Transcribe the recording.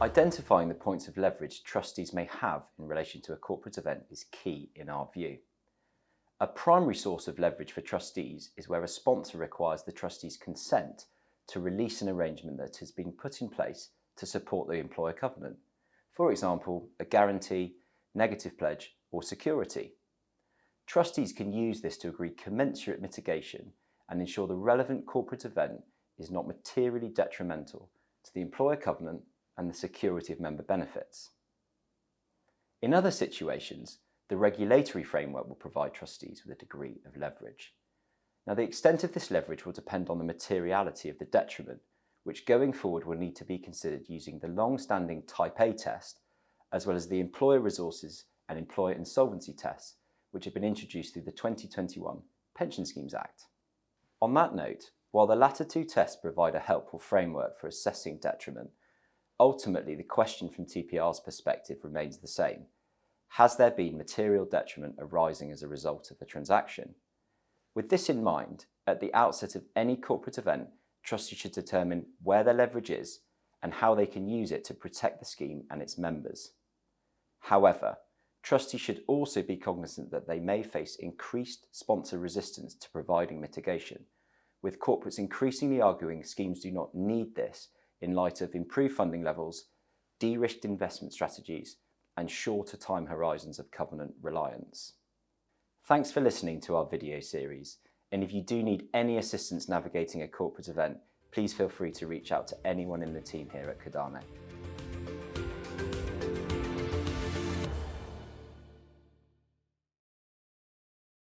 Identifying the points of leverage trustees may have in relation to a corporate event is key in our view. A primary source of leverage for trustees is where a sponsor requires the trustees' consent to release an arrangement that has been put in place to support the employer covenant. For example, a guarantee, negative pledge, or security. Trustees can use this to agree commensurate mitigation and ensure the relevant corporate event is not materially detrimental to the employer covenant and the security of member benefits. In other situations, the regulatory framework will provide trustees with a degree of leverage. Now, the extent of this leverage will depend on the materiality of the detriment, which going forward will need to be considered using the long-standing Type A test, as well as the employer resources and employer insolvency tests, which have been introduced through the 2021 Pension Schemes Act. On that note, while the latter two tests provide a helpful framework for assessing detriment, ultimately the question from TPR's perspective remains the same. Has there been material detriment arising as a result of the transaction? With this in mind, at the outset of any corporate event, trustees should determine where their leverage is and how they can use it to protect the scheme and its members. However, trustees should also be cognizant that they may face increased sponsor resistance to providing mitigation, with corporates increasingly arguing schemes do not need this in light of improved funding levels, de-risked investment strategies, and shorter time horizons of covenant reliance. Thanks for listening to our video series, and if you do need any assistance navigating a corporate event, please feel free to reach out to anyone in the team here at Cardano.